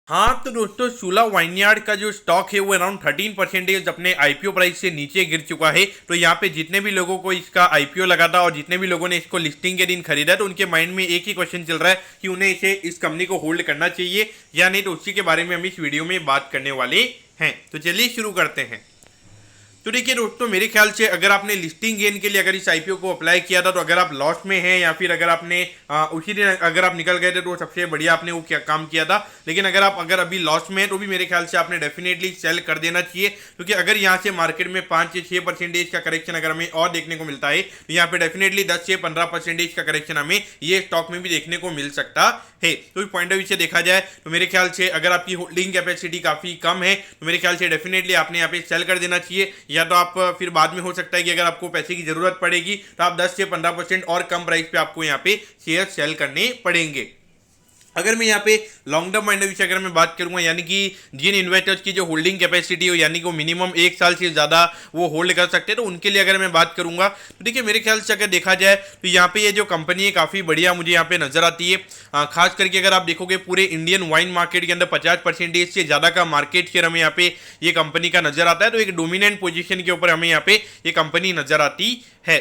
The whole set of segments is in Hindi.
हाँ तो दोस्तों शूला वाइनयार्ड का जो स्टॉक है वो अराउंड 13% अपने आईपीओ प्राइस से नीचे गिर चुका है। तो यहाँ पे जितने भी लोगों को इसका आईपीओ लगा था और जितने भी लोगों ने इसको लिस्टिंग के दिन खरीदा तो उनके माइंड में एक ही क्वेश्चन चल रहा है कि उन्हें इसे इस कंपनी को होल्ड करना चाहिए या नहीं। तो उसी के बारे में हम इस वीडियो में बात करने वाले हैं। तो चलिए शुरू करते हैं। तो देखिए दोस्तों, मेरे ख्याल से अगर आपने लिस्टिंग गेन के लिए अगर इस आईपीओ को अप्लाई किया था तो अगर आप लॉस में हैं या फिर अगर आपने उसी दिन अगर आप निकल गए थे तो सबसे बढ़िया आपने वो क्या काम किया था। लेकिन अगर अभी लॉस में है तो भी मेरे ख्याल से आपने डेफिनेटली सेल कर देना चाहिए, क्योंकि अगर यहाँ से मार्केट में 5 से 6% का करेक्शन अगर हमें और देखने को मिलता है तो यहाँ पे डेफिनेटली 10 से 15% का करेक्शन हमें ये स्टॉक में भी देखने को मिल सकता है। तो इस पॉइंट ऑफ व्यू से देखा जाए तो मेरे ख्याल से अगर आपकी होल्डिंग कैपेसिटी काफी कम है तो मेरे ख्याल से डेफिनेटली आपने यहाँ पे सेल कर देना चाहिए, या तो आप फिर बाद में हो सकता है कि अगर आपको पैसे की जरूरत पड़ेगी तो आप 10 से 15% और कम प्राइस पे आपको यहाँ पे शेयर सेल करने पड़ेंगे। अगर मैं यहाँ पे long term point of view से अगर मैं बात करूंगा, यानी कि जिन इन्वेस्टर्स की जो होल्डिंग कैपेसिटी हो यानी कि वो मिनिमम 1 साल से ज़्यादा वो होल्ड कर सकते हैं, तो उनके लिए अगर मैं बात करूंगा तो देखिए मेरे ख्याल से अगर देखा जाए तो यहाँ पे ये जो कंपनी है काफ़ी बढ़िया मुझे यहाँ पे नजर आती है। खास करके अगर आप देखोगे पूरे इंडियन वाइन मार्केट के अंदर 50% से ज़्यादा का मार्केट शेयर हमें यहाँ पे ये कंपनी का नजर आता है। तो एक डोमिनेंट पोजिशन के ऊपर हमें यहाँ पे ये कंपनी नजर आती है।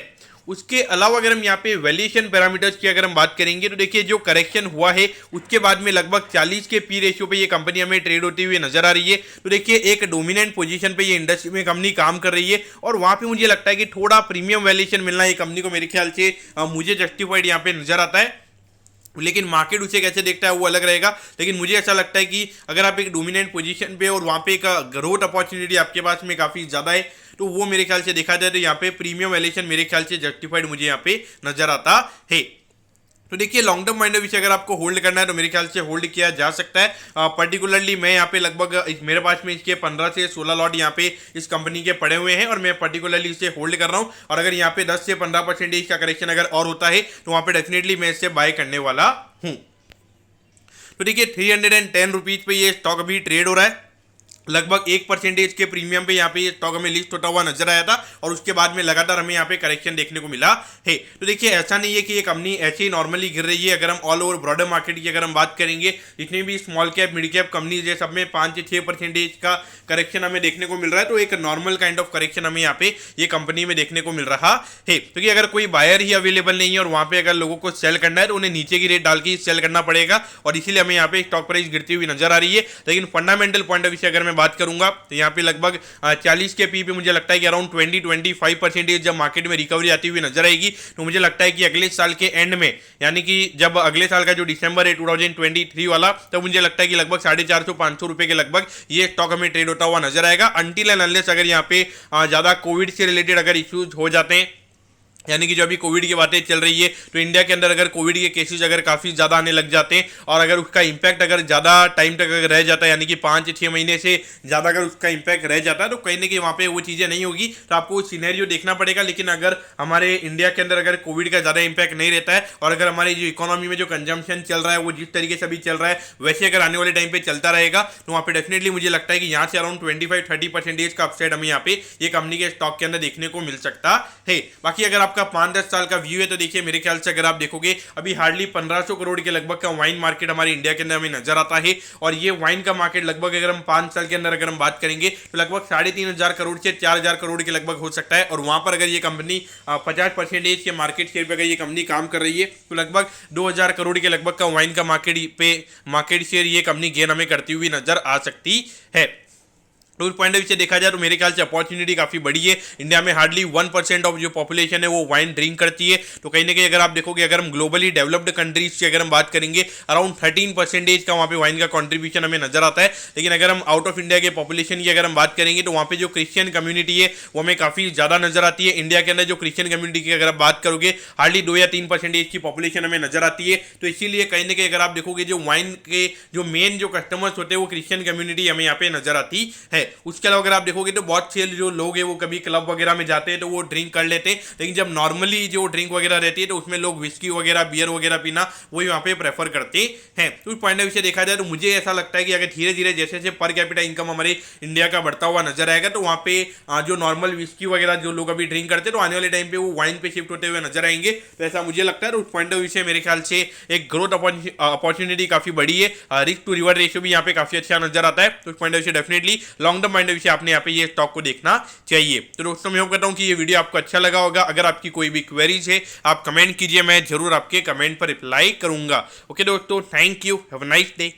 उसके अलावा अगर हम यहाँ पे वैल्यूएशन पैरामीटर्स की अगर हम बात करेंगे तो देखिए जो करेक्शन हुआ है उसके बाद में लगभग 40 के पी रेशियो पे ये कंपनी हमें ट्रेड होती हुई नजर आ रही है। तो देखिए एक डोमिनेंट पोजीशन पे ये इंडस्ट्री में कंपनी काम कर रही है और वहां पे मुझे लगता है कि थोड़ा प्रीमियम वैल्यूएशन मिलना ये कंपनी को मेरे ख्याल से मुझे जस्टिफाइड यहाँ पे नजर आता है। लेकिन मार्केट उसे कैसे देखता है वो अलग रहेगा, लेकिन मुझे ऐसा लगता है कि अगर आप एक डोमिनेंट पोजीशन पे और वहाँ पे एक ग्रोथ अपॉर्चुनिटी आपके पास में काफ़ी ज़्यादा है तो वो मेरे ख्याल से देखा जाए तो यहाँ पे प्रीमियम वैल्यूएशन मेरे ख्याल से जस्टिफाइड मुझे यहाँ पे नजर आता है। तो देखिए long term point of view से अगर आपको होल्ड करना है तो मेरे ख्याल से होल्ड किया जा सकता है। पर्टिकुलरली मैं यहाँ पे लगभग मेरे पास में इसके 15 से 16 लॉट यहाँ पे इस कंपनी के पड़े हुए हैं और मैं पर्टिकुलरली इसे होल्ड कर रहा हूँ। और अगर यहाँ पे 10 से 15% का करेक्शन अगर और होता है तो वहाँ पे डेफिनेटली मैं इसे बाय करने वाला हूँ। तो देखिए 310 रुपीज पे ये स्टॉक अभी ट्रेड हो रहा है। लगभग 1% के प्रीमियम पे यहाँ पे ये स्टॉक हमें लिस्ट होता हुआ नजर आया था और उसके बाद में लगातार हमें यहाँ पे करेक्शन देखने को मिला है। तो देखिए ऐसा नहीं है कि ये कंपनी ऐसे ही नॉर्मली गिर रही है। अगर हम ऑल ओवर ब्रॉडर मार्केट की अगर हम बात करेंगे, जितनी भी small cap mid cap companies है सब में 5 से 6% का करेक्शन हमें देखने को मिल रहा है। तो एक नॉर्मल काइंड ऑफ करेक्शन हमें यहाँ पे ये कंपनी में देखने को मिल रहा है, क्योंकि अगर कोई बायर ही अवेलेबल नहीं है और वहाँ पे अगर लोगों को सेल करना है तो उन्हें नीचे की रेट डाल के सेल करना पड़ेगा और इसीलिए हमें यहाँ पे स्टॉक प्राइस गिरती हुई नजर आ रही है। लेकिन फंडामेंटल पॉइंट ऑफ व्यू से अगर मैं बात करूंगा तो यहाँ पे लगभग 40 के पी पे मुझे लगता है कि अराउंड 20-25% जब मार्केट में रिकवरी आती हुई नजर आएगी तो मुझे लगता है कि अगले साल के एंड में, यानी कि जब अगले साल का जो दिसंबर है 2023 वाला, तब मुझे लगता है कि लगभग 450-500 रुपए के लगभग ये स्टॉक हमें ट्रेड होता हुआ नजर आएगा। अनटिल एंड अनलेस अगर यहाँ पे ज्यादा कोविड से रिलेटेड अगर इश्यूज हो जाते हैं, यानी कि जो अभी कोविड की बातें चल रही है तो इंडिया के अंदर अगर कोविड के केसेस अगर काफ़ी ज़्यादा आने लग जाते हैं और अगर उसका इंपैक्ट अगर ज़्यादा टाइम तक अगर रह जाता है, यानी कि 5 से 6 महीने से ज़्यादा अगर उसका इंपैक्ट रह जाता है तो कहीं ना कहीं वहाँ पे वो चीज़ें नहीं होगी, तो आपको सिनेरियो देखना पड़ेगा। लेकिन अगर हमारे इंडिया के अंदर अगर कोविड का ज़्यादा इंपैक्ट नहीं रहता है और अगर हमारी जो इकोनॉमी में जो कंजम्पशन चल रहा है वो जिस तरीके से अभी चल रहा है वैसे अगर आने वाले टाइम पे चलता रहेगा तो वहाँ पे डेफिनेटली मुझे लगता है कि यहाँ से अराउंड 25-30% का अपसाइड हमें यहाँ पे ये कंपनी के स्टॉक के अंदर देखने को मिल सकता है। बाकी अगर आपका 5-10 साल व्यू है तो देखिए मेरे ख्याल से अगर आप देखोगे अभी हार्डली 1500 करोड़ के लगभग का वाइन मार्केट हमारे इंडिया के अंदर हमें नजर आता है और ये वाइन का मार्केट लगभग अगर हम 5 साल के अंदर अगर हम बात करेंगे तो लगभग 3500 करोड़ से 4000 करोड़ के लगभग हो सकता है। और वहां पर अगर ये कंपनी 50% के मार्केट शेयर पे अगर ये कंपनी काम कर रही है तो लगभग 2000 करोड़ के लगभग का वाइन का मार्केट शेयर ये कंपनी गेन हमें करती हुई नजर आ सकती है। तो उस पॉइंट ऑफ व्यू से देखा जाए तो मेरे ख्याल से अपॉर्चुनिटी काफ़ी बड़ी है। इंडिया में हार्डली 1% ऑफ जो पॉपुलेशन है वो वाइन ड्रिंक करती है। तो कहीं ना कहीं अगर आप देखोगे अगर हम ग्लोबली डेवलप्ड कंट्रीज से अगर हम बात करेंगे अराउंड 13% का वहाँ पे वाइन का कॉन्ट्रीब्यूशन हमें नजर आता है। लेकिन अगर हम आउट ऑफ इंडिया के पॉपुलेशन की अगर हम बात करेंगे तो वहाँ पे जो क्रिश्चियन कम्युनिटी है वो हमें काफ़ी ज़्यादा नजर आती है। इंडिया के अंदर जो क्रिश्चियन कम्युनिटी की अगर आप बात करोगे हार्डली 2 या 3% की पॉपुलेशन हमें नजर आती है। तो इसीलिए कहीं ना कहीं अगर आप देखोगे जो वाइन के जो मेन जो कस्टमर्स होते हैं वो क्रिश्चियन कम्युनिटी हमें यहाँ पे नजर आती है। उसके अलावा अगर आप देखोगे तो बहुत से जो लोग हैं वो कभी क्लब वगैरह में जाते हैं तो वो ड्रिंक कर लेते हैं, लेकिन जब नॉर्मली जो ड्रिंक वगैरह रहती है तो उसमें लोग विस्की वगैरह बियर वगैरह पीना वही वहाँ पे प्रेफर करते हैं। तो उस पॉइंट ऑफ व्यू से देखा जाए तो मुझे ऐसा लगता है कि अगर धीरे धीरे जैसे जैसे पर कैपिटा इनकम हमारे इंडिया का बढ़ता हुआ नजर आएगा तो वहाँ पे जो नॉर्मल विस्की वगैरह जो लोग अभी ड्रिंक करते हैं तो आने वाले टाइम पे वो वाइन पे शिफ्ट होते हुए नजर आएंगे। तो ऐसा मुझे लगता है। तो उस पॉइंट ऑफ व्यू से मेरे ख्याल से एक ग्रोथ अपॉर्चुनिटी काफी बड़ी है, रिस्क टू रिवॉर्ड रेशियो भी यहाँ पे काफी अच्छा नजर आता है। तो उस पॉइंट ऑफ व्यू से definitely long term point of view से आपने यहाँ पे ये स्टॉक को देखना चाहिए। तो दोस्तों मैं कहता हूँ कि ये वीडियो आपको अच्छा लगा होगा। अगर आपकी कोई भी क्वेरीज है आप कमेंट कीजिए, मैं जरूर आपके कमेंट पर रिप्लाई करूंगा। ओके दोस्तों, thank you, have a nice day.